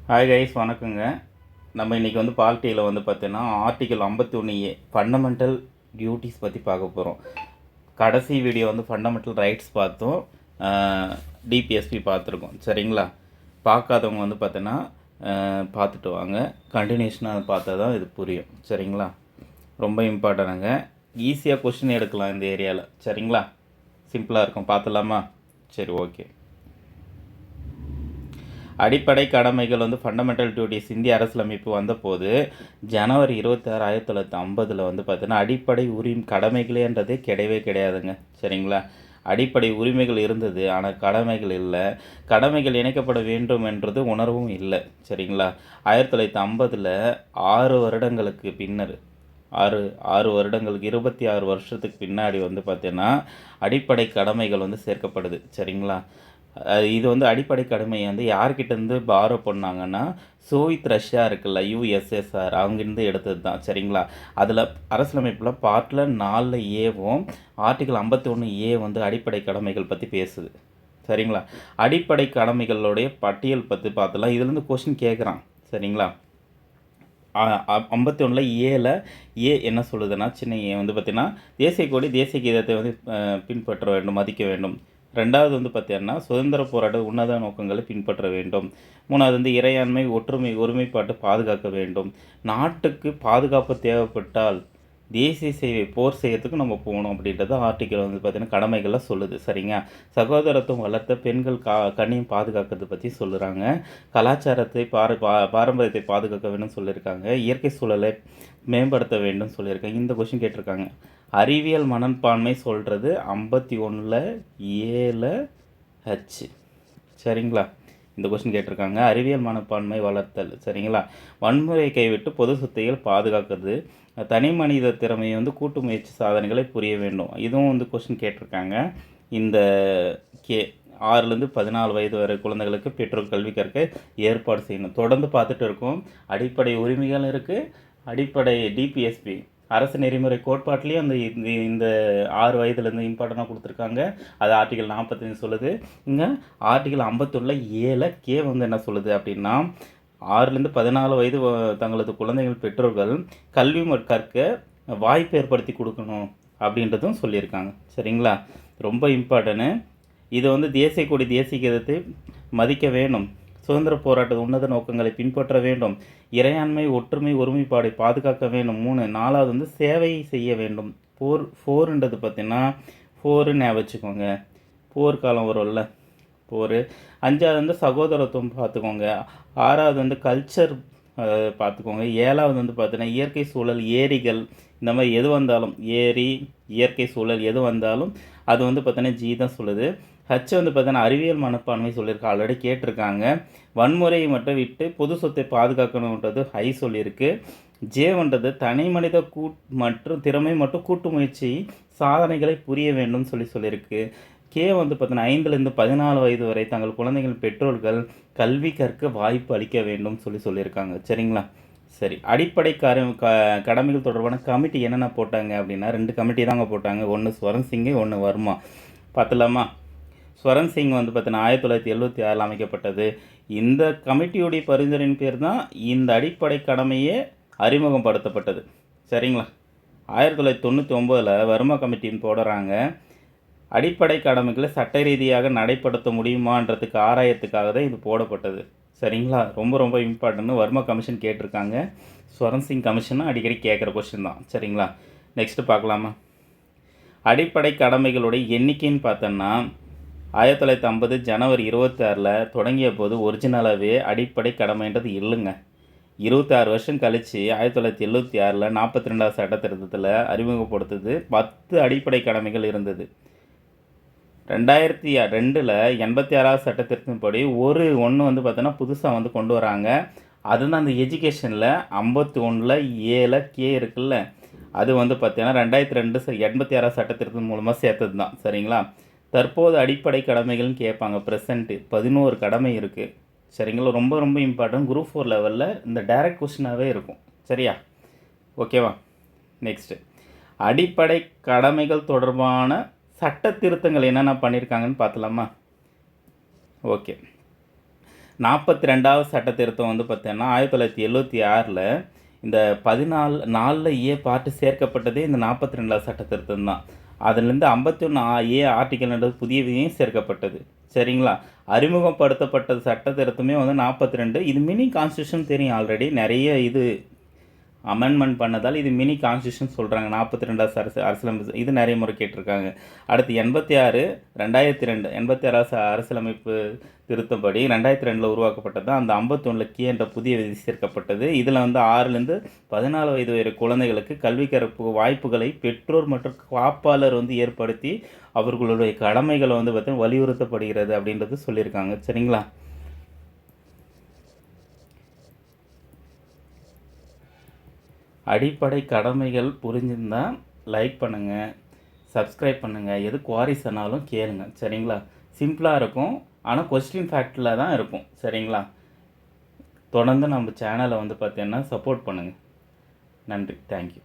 Hi guys, வணக்கங்க. நம்ம இன்றைக்கி பாலிட்டியில் பார்த்தீங்கன்னா ஆர்டிகல் 51A ஃபண்டமெண்டல் டியூட்டிஸ் பற்றி பார்க்க போகிறோம். கடைசி வீடியோ ஃபண்டமெண்டல் ரைட்ஸ் பார்த்தோம், டிபிஎஸ்பி பார்த்துருக்கோம். சரிங்களா? பார்க்காதவங்க பார்த்தீங்கன்னா பார்த்துட்டு வாங்க. கண்டினியூஷனாக பார்த்தா தான் இது புரியும். சரிங்களா? ரொம்ப இம்பார்ட்டனுங்க. ஈஸியாக கொஷின் எடுக்கலாம் இந்த ஏரியாவில். சரிங்களா? சிம்பிளாக இருக்கும். பார்த்துலாமா? சரி, ஓகே. அடிப்படை கடமைகள் ஃபண்டமெண்டல் டியூட்டிஸ் இந்திய அரசியலமைப்பு வந்தபோது ஜனவரி 26, 1950 பார்த்தீங்கன்னா அடிப்படை கடமைகளேன்றதே கிடையவே கிடையாதுங்க. சரிங்களா? அடிப்படை உரிமைகள் இருந்தது, ஆனால் கடமைகள் இல்லை. கடமைகள் இணைக்கப்பட வேண்டும் என்றது உணர்வும் இல்லை. சரிங்களா? 1950 6 வருடங்களுக்கு பின்னர் 6 வருடங்களுக்கு 26 வருஷத்துக்கு பின்னாடி பார்த்தீங்கன்னா அடிப்படை கடமைகள் சேர்க்கப்படுது. சரிங்களா? இது அடிப்படை கடமை யார்கிட்டேருந்து பாரோ பண்ணாங்கன்னா சோவியத் ரஷ்யா இருக்குல்ல, யுஎஸ்எஸ்ஆர், அங்கேருந்து எடுத்தது தான். சரிங்களா? அதில் அரசியலமைப்பில் பார்ட்டில் 4 ஏவும் ஆர்டிகல் 51A அடிப்படை கடமைகள் பற்றி பேசுது. சரிங்களா? அடிப்படை கடமைகளுடைய பட்டியல் பற்றி பார்த்தலாம். இதுலேருந்து கொஸ்டின் கேட்குறான். சரிங்களா? 51A ஏ என்ன சொல்லுதுன்னா, சின்ன ஏ பார்த்திங்கன்னா தேசிய கொடி தேசிய கீதத்தை பின்பற்ற வேண்டும், மதிக்க வேண்டும். ரெண்டாவது பார்த்தீங்கன்னா சுதந்திர போராட்ட உன்னத நோக்கங்களை பின்பற்ற வேண்டும். மூணாவது இறையாண்மை, ஒற்றுமை, ஒருமைப்பாட்டை பாதுகாக்க வேண்டும். நாட்டுக்கு பாதுகாப்பு தேவைப்பட்டால் தேசிய சேவை போர் செய்யறதுக்கு நம்ம போகணும் அப்படின்றது ஆர்டிக்கல் பார்த்திங்கன்னா கடமைகள்லாம் சொல்லுது. சரிங்க? சகோதரத்துவம் வளர்த்த பெண்கள் கண்ணியும் பாதுகாக்கிறது பற்றி சொல்லுறாங்க. கலாச்சாரத்தை பாரம்பரியத்தை பாதுகாக்க வேண்டும் சொல்லியிருக்காங்க. இயற்கை சூழலை மேம்படுத்த வேண்டும் சொல்லியிருக்காங்க. இந்த கொஷின் கேட்டிருக்காங்க. அறிவியல் மனப்பான்மை சொல்கிறது 51A சரிங்களா? இந்த கொஸ்டின் கேட்டிருக்காங்க. அறிவியல் மனப்பான்மை வளர்த்தல். சரிங்களா? வன்முறையை கைவிட்டு பொது சொத்தைகள் பாதுகாக்கிறது. தனி மனித திறமையை கூட்டு முயற்சி சாதனைகளை புரிய வேண்டும். இதுவும் கொஸ்டின் கேட்டிருக்காங்க. இந்த 6லேருந்து 14 வயது வரை குழந்தைகளுக்கு பெற்றோர் கல்வி கற்க ஏற்பாடு செய்யணும். தொடர்ந்து பார்த்துட்டு இருக்கோம். அடிப்படை உரிமைகள் இருக்குது. அடிப்படை டிபிஎஸ்பி அரசு நெறிமுறை கோட்பாட்டிலையும் இந்த 6 வயதுலேருந்து இம்பார்ட்டண்டாக கொடுத்துருக்காங்க. அது ஆர்டிகல் 45 சொல்லுது. இங்கே ஆர்டிகல் 51A கே என்ன சொல்லுது அப்படின்னா 6லேருந்து 14 வயது தங்களது குழந்தைகள் பெற்றோர்கள் கல்வி கற்க வாய்ப்பு ஏற்படுத்தி கொடுக்கணும் அப்படின்றதும் சொல்லியிருக்காங்க. சரிங்களா? ரொம்ப இம்பார்ட்டனு. இது தேசிய கொடி தேசிய கீதத்தை மதிக்க வேணும். சுதந்திர போராட்ட உன்னத நோக்கங்களை பின்பற்ற வேண்டும். இறையாண்மை, ஒற்றுமை, ஒருமைப்பாடை பாதுகாக்க வேண்டும். 3 4வது சேவை செய்ய வேண்டும். போர்ன்றது பார்த்திங்கன்னா போருன்னு வச்சுக்கோங்க. போர்க்காலம் வரும்ல, போர். 5வது சகோதரத்துவம் பார்த்துக்கோங்க. 6வது கல்ச்சர் பார்த்துக்கோங்க. 7வது பார்த்தீங்கன்னா இயற்கை சூழல், ஏரிகள், இந்த மாதிரி எது வந்தாலும் ஏரி, இயற்கை சூழல் எது வந்தாலும் அது பார்த்தீங்கன்னா ஜி தான் சொல்லுது. ஹச் பார்த்தீங்கன்னா அறிவியல் மனப்பான்மை சொல்லியிருக்கு, ஆல்ரெடி கேட்டிருக்காங்க. வன்முறையை மட்டும் விட்டு பொது சொத்தை பாதுகாக்கணுன்றது ஹை சொல்லியிருக்கு. ஜேன்றது தனி மனித மற்றும் திறமை மற்றும் கூட்டு முயற்சி சாதனைகளை புரிய வேண்டும் சொல்லியிருக்கு. கே பார்த்தீங்கன்னா 5லேருந்து 14 வயது வரை தங்கள் குழந்தைகள் பெற்றோர்கள் கல்வி கற்க வாய்ப்பு அளிக்க வேண்டும் சொல்லியிருக்காங்க. சரிங்களா? சரி, அடிப்படை கடமைகள் தொடர்பான கமிட்டி என்னென்ன போட்டாங்க அப்படின்னா 2 கமிட்டி தாங்க போட்டாங்க. ஒன்று ஸ்வரன் சிங்கு, ஒன்று வர்மா. பார்த்துலாமா? ஸ்வரன் சிங் பார்த்தீங்கன்னா 1976 அமைக்கப்பட்டது. இந்த கமிட்டியுடைய பரிந்துரையின் பேர் தான் இந்த அடிப்படை கடமையே அறிமுகப்படுத்தப்பட்டது. சரிங்களா? 1999 வர்மா கமிட்டின்னு போடுறாங்க. அடிப்படை கடமைகளை சட்ட ரீதியாக நடைப்படுத்த முடியுமான்றதுக்கு ஆராயத்துக்காக தான் இது போடப்பட்டது. சரிங்களா? ரொம்ப ரொம்ப இம்பார்ட்டன்ட். வர்மா கமிஷன் கேட்டிருக்காங்க. ஸ்வரன் சிங் கமிஷனும் அடிக்கடி கேட்குற கொஸ்டின் தான். சரிங்களா? நெக்ஸ்ட்டு பார்க்கலாமா? அடிப்படை கடமைகளுடைய எண்ணிக்கைன்னு பார்த்தோன்னா 1950 ஜனவரி 26 தொடங்கிய போது ஒரிஜினலாகவே அடிப்படை கடமைன்றது இல்லைங்க. 26 வருஷம் கழித்து 1976 42வது சட்ட திருத்தத்தில் அறிமுகப்படுத்துது. 10 அடிப்படை கடமைகள் இருந்தது. 2002 86வது சட்ட திருத்தப்படி ஒன்று பார்த்தோன்னா புதுசாக கொண்டு வராங்க. அதுதான் அந்த எஜுகேஷனில் 51A கே இருக்குல்ல, அது பார்த்தீங்கன்னா 2002 86வது சட்ட திருத்தம் மூலமாக சேர்த்தது தான். சரிங்களா? தற்போது அடிப்படை கடமைகள்னு கேட்பாங்க. ப்ரெசண்ட்டு 11 கடமை இருக்குது. சரிங்களா? ரொம்ப ரொம்ப இம்பார்ட்டன்ட். குரூப் 4 லெவலில் இந்த டைரக்ட் கொஸ்டினாகவே இருக்கும். சரியா? ஓகேவா? நெக்ஸ்ட்டு அடிப்படை கடமைகள் தொடர்பான சட்ட திருத்தங்கள் என்னென்ன பண்ணியிருக்காங்கன்னு பார்த்துலாமா? ஓகே. 42வது சட்ட திருத்தம் வந்து பார்த்தீங்கன்னா 1976ல் இந்த 14(4)ஏ பார்ட்டு சேர்க்கப்பட்டதே இந்த 42வது சட்ட திருத்தம் தான். அதுலேருந்து 51A ஆர்டிக்கல்ன்றது புதிய விதியும் சேர்க்கப்பட்டது. சரிங்களா? அறிமுகப்படுத்தப்பட்ட சட்ட திருத்தமே வந்து 42. இது மினி கான்ஸ்டியூஷன் தெரியும் ஆல்ரெடி. நிறைய இது அமெண்ட்மெண்ட் பண்ணதால் இது மினி கான்ஸ்டியூஷன் சொல்கிறாங்க. 42வது அரசியலமைப்பு இது நிறைய முறை கேட்டிருக்காங்க. அடுத்து 86 2002 86வது அரசியலமைப்பு திருத்தப்படி 2002 உருவாக்கப்பட்டது. அந்த 51 கீ என்ற புதிய விதி சேர்க்கப்பட்டது. இதில் வந்து 6லேருந்து 14 வயது வரை குழந்தைகளுக்கு கல்வி கற்பு வாய்ப்புகளை பெற்றோர் மற்றும் காப்பாளர் வந்து ஏற்படுத்தி அவர்களுடைய கடமைகளை வந்து பார்த்தீங்கன்னா வலியுறுத்தப்படுகிறது அப்படின்றது சொல்லியிருக்காங்க. சரிங்களா? அடிப்படை கடமைகள் புரிஞ்சிருந்தா லைக் பண்ணுங்கள், சப்ஸ்கிரைப் பண்ணுங்கள். எது குவாரிஸ் ஆனாலும் கேளுங்க. சரிங்களா? சிம்பிளாக இருக்கும், ஆனால் கொஸ்டின் ஃபேக்டில் தான் இருக்கும். சரிங்களா? தொடர்ந்து நம்ம சேனலை வந்து பார்த்தீங்கன்னா சப்போர்ட் பண்ணுங்கள். நன்றி. தேங்க்யூ.